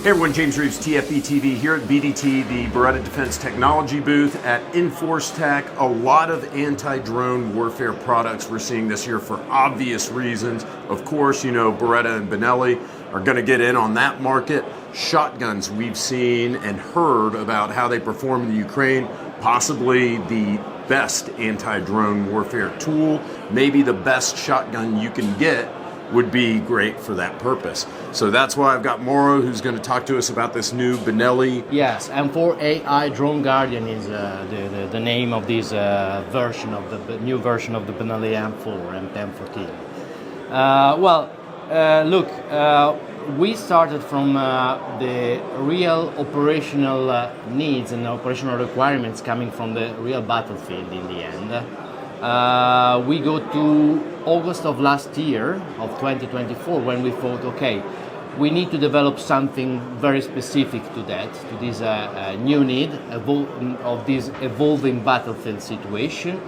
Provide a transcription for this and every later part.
Hey everyone, James Reeves, TFBTV here at BDT, the Beretta Defense Technology booth at Enforce Tac. A lot of anti-drone warfare products we're seeing this year for obvious reasons. Of course, you know, Beretta and Benelli are going to get in on that market. Shotguns we've seen and heard about how they perform in the Ukraine, possibly the best anti-drone warfare tool, maybe the best shotgun you can get would be great for that purpose. So that's why I've got Mauro, who's going to talk to us about this new Benelli. Yes, M4 A.I Drone Guardian is the name of this version of the new version of the Benelli M4 and M14. Look, we started from the real operational needs and operational requirements coming from the real battlefield in the end. We go to August of last year, of 2024, when we thought, okay, we need to develop something very specific to that, to this new need of this evolving battlefield situation.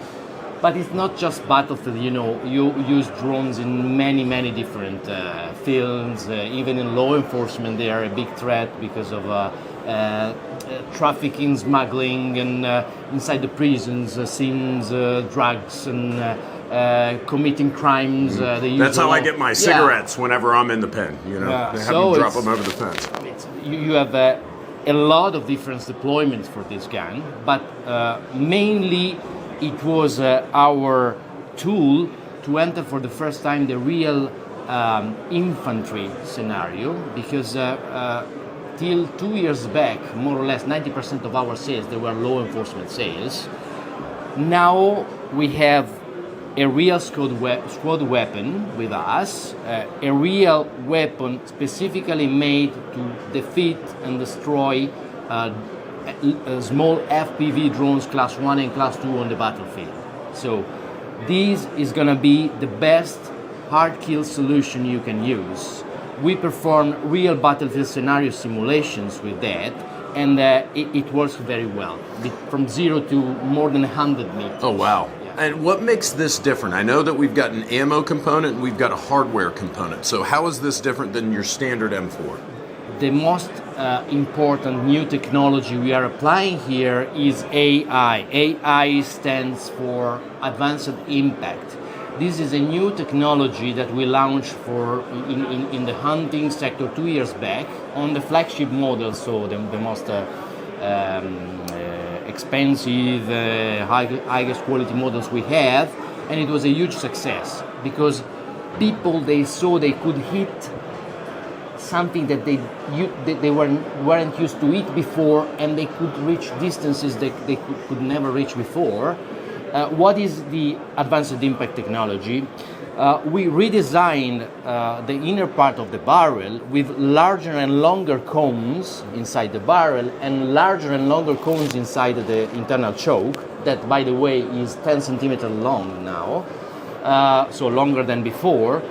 But it's not just battlefield, you know, you use drones in many different fields. Even in law enforcement, they are a big threat because of trafficking, smuggling, and inside the prisons, scenes, drugs, and committing crimes. That's how I get my cigarettes whenever I'm in the pen. You know, they have them drop them over the fence. You have a lot of different deployments for this gun, but mainly it was our tool to enter for the first time the real infantry scenario, because till 2 years back, more or less 90% of our sales, they were law enforcement sales. Now we have a real squad weapon with us, a real weapon specifically made to defeat and destroy small FPV drones class 1 and class 2 on the battlefield. So this is going to be the best hard kill solution you can use. We perform real battlefield scenario simulations with that, and it works very well, from 0 to more than 100 meters. Oh, wow. Yeah. And what makes this different? I know that we've got an ammo component and we've got a hardware component. So how is this different than your standard M4? The most important new technology we are applying here is AI. AI stands for Advanced Impact. This is a new technology that we launched in the hunting sector 2 years back on the flagship model, so the most expensive, highest quality models we have, and it was a huge success because people, they saw they could hit something that they weren't used to hit before, and they could reach distances that they could never reach before. What is the Advanced Impact technology? We redesigned the inner part of the barrel with larger and longer cones inside the barrel and larger and longer cones inside the internal choke, that, by the way, is 10 centimeters long now, so longer than before.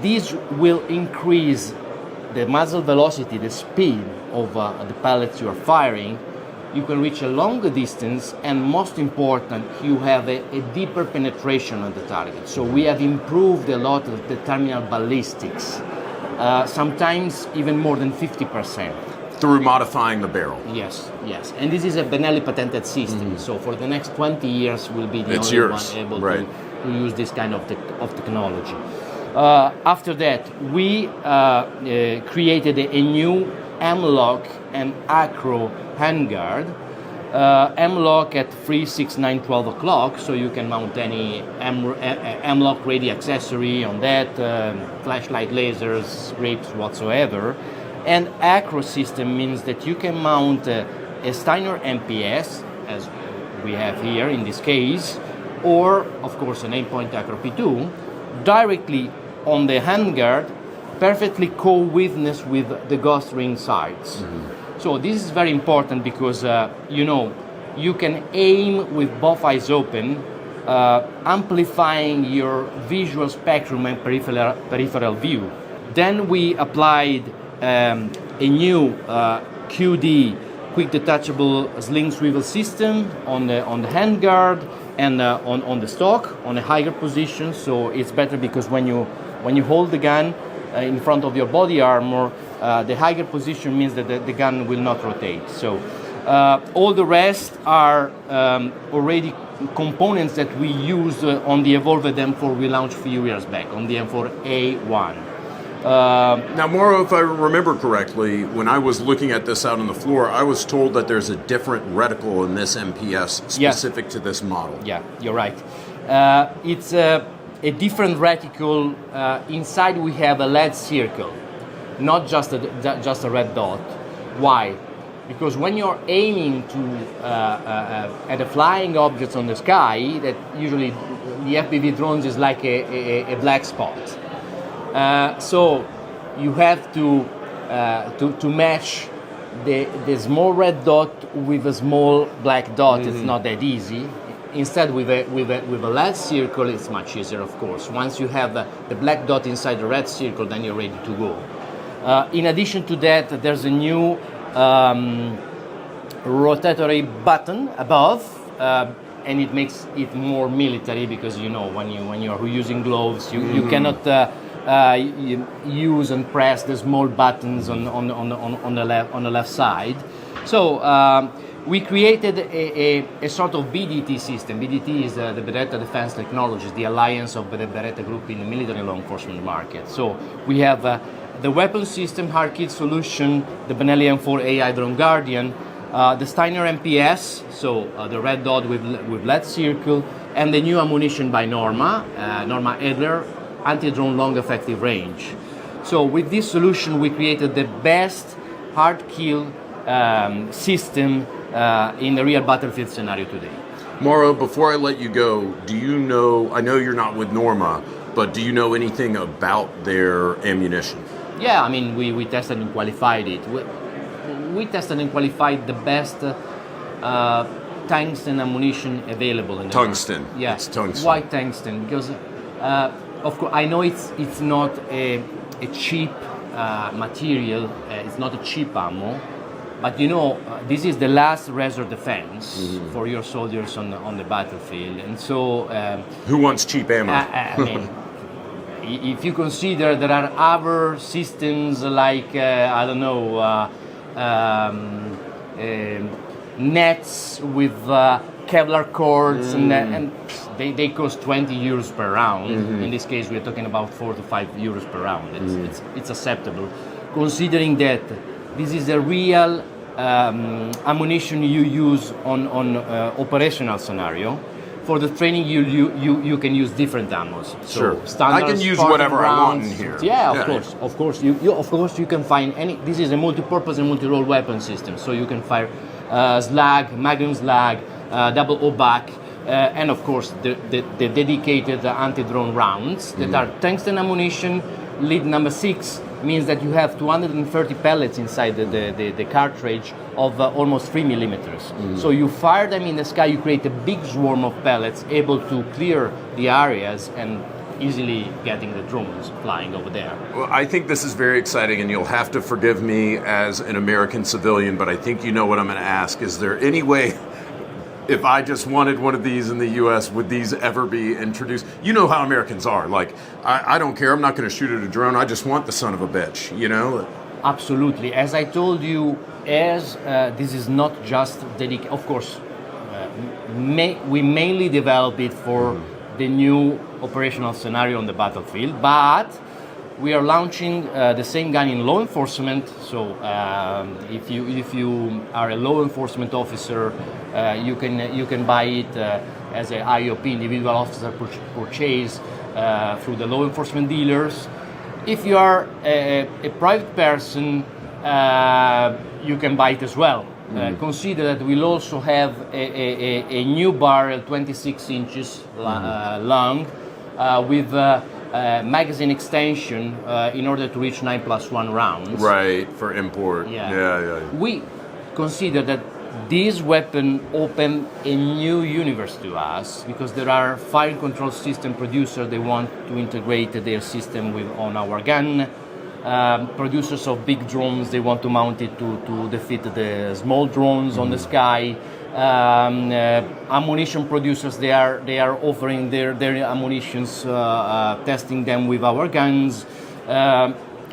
This will increase the muzzle velocity, the speed of the pellets you are firing. You can reach a longer distance, and most important, you have a deeper penetration on the target. So we have improved a lot of the terminal ballistics, sometimes even more than 50%. Through modifying the barrel. Yes. And this is a Benelli patented system. So for the next 20 years, we'll be the only one able to use this kind of technology. After that, we created a new M-lock and acro handguard. M-lock at 3, 6, 9, 12 o'clock, so you can mount any M-lock ready accessory on that, flashlight, lasers, grips, whatsoever. And acro system means that you can mount a Steiner MPS, as we have here in this case, or of course an 8-point acro P2, directly on the handguard, perfectly co-witness with the ghost ring sights. So this is very important because you can aim with both eyes open, amplifying your visual spectrum and peripheral view. Then we applied a new QD, quick detachable sling swivel system on the handguard and on the stock on a higher position. So it's better because when you hold the gun in front of your body armor, The higher position means that the gun will not rotate. So all the rest are already components that we used on the evolved M4 we launched a few years back, on the M4 A.I. Now, Mauro, if I remember correctly, when I was looking at this out on the floor, I was told that there's a different reticle in this MPS specific to this model. Yeah, you're right. It's a different reticle. Inside we have a LED circle, not just a red dot. Why? Because when you're aiming to at a flying object on the sky, that usually the FPV drones is like a black spot. So you have to match the small red dot with a small black dot. It's not that easy. Instead, with a LED circle, it's much easier, of course. Once you have the black dot inside the red circle, then you're ready to go. In addition to that, there's a new rotatory button above, and it makes it more military, because when you're using gloves, you cannot use and press the small buttons on the left side. So we created a sort of BDT system. BDT is the Beretta Defense Technologies, the alliance of the Beretta Group in the military law enforcement market. So we have the weapon system, hard kit solution, the Benelli M4 A.I Drone Guardian, the Steiner MPS, so the red dot with LED circle, and the new ammunition by Norma, Norma Adler, anti-drone long effective range. So with this solution, we created the best hard kill system in the real battlefield scenario today. Mauro, before I let you go, do you know, I know you're not with Norma, but do you know anything about their ammunition? Yeah, I mean, we tested and qualified it. We tested and qualified the best tungsten ammunition available in the Tungsten. market. Yeah, it's tungsten. Why tungsten? Because, of course, I know it's not a cheap material. It's not a cheap ammo. But this is the last resort defense for your soldiers on the battlefield, and so. Who wants cheap ammo? I mean, if you consider there are other systems like nets with Kevlar cords, and they cost 20 euros per round. In this case, we're talking about 4 to 5 euros per round. It's acceptable, considering that this is a real ammunition you use on operational scenario. For the training, you can use different ammos. So sure, standard, I can use Spartan whatever rounds. I want in here. Yeah, of course. You can find any. This is a multi-purpose and multi-role weapon system, so you can fire slag, magnum slag, double O-back, and of course the dedicated anti-drone rounds that are tungsten ammunition. Lead number 6 means that you have 230 pellets inside the cartridge of almost 3 millimeters. So you fire them in the sky, you create a big swarm of pellets able to clear the areas and easily getting the drones flying over there. Well, I think this is very exciting, and you'll have to forgive me as an American civilian, but I think you know what I'm going to ask. Is there any way, if I just wanted one of these in the U.S., would these ever be introduced? You know how Americans are. Like, I don't care. I'm not going to shoot at a drone. I just want the son of a bitch, Absolutely. As I told you, this is not just dedicated. Of course, we mainly develop it for the new operational scenario on the battlefield, but we are launching the same gun in law enforcement. So if you are a law enforcement officer, you can buy it as an IOP, individual officer purchase, through the law enforcement dealers. If you are a private person, you can buy it as well. Consider that we'll also have a new barrel, 26 inches long, with magazine extension in order to reach 9+1 rounds. Right, for import. Yeah. We consider that this weapon opened a new universe to us, because there are fire control system producers, they want to integrate their system on our gun. Producers of big drones, they want to mount it to defeat the small drones on the sky. Ammunition producers, they are offering their ammunitions, testing them with our guns.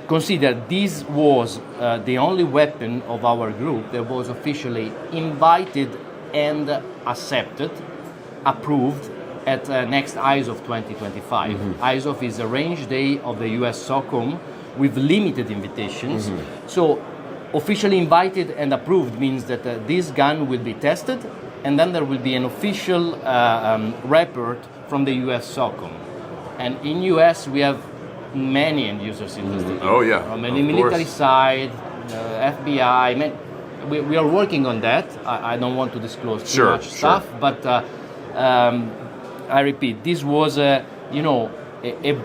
consider this was the only weapon of our group that was officially invited and accepted, approved at next ISOF 2025. ISOF is a range day of the US SOCOM with limited invitations. So officially invited and approved means that this gun will be tested, and then there will be an official report from the US SOCOM. And in US we have many end users interested. Oh yeah, on the military side, FBI. We are working on that. I don't want to disclose too much stuff, but I repeat, this was a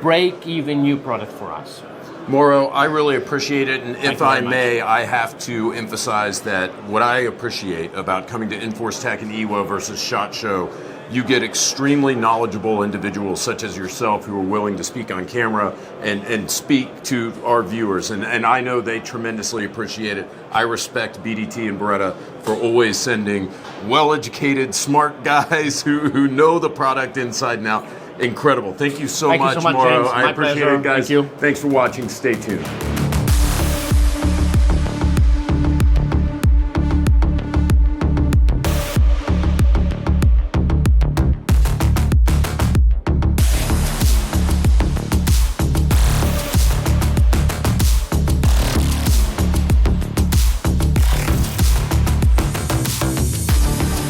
break-even new product for us. Mauro, I really appreciate it, and if I may, I have to emphasize that what I appreciate about coming to Enforce Tac and EWO versus SHOT Show, you get extremely knowledgeable individuals such as yourself who are willing to speak on camera and speak to our viewers, and I know they tremendously appreciate it. I respect BDT and Beretta for always sending well-educated, smart guys who know the product inside and out. Incredible. Thank you so much, Mauro. I appreciate it, guys. Thank you. Thanks for watching. Stay tuned.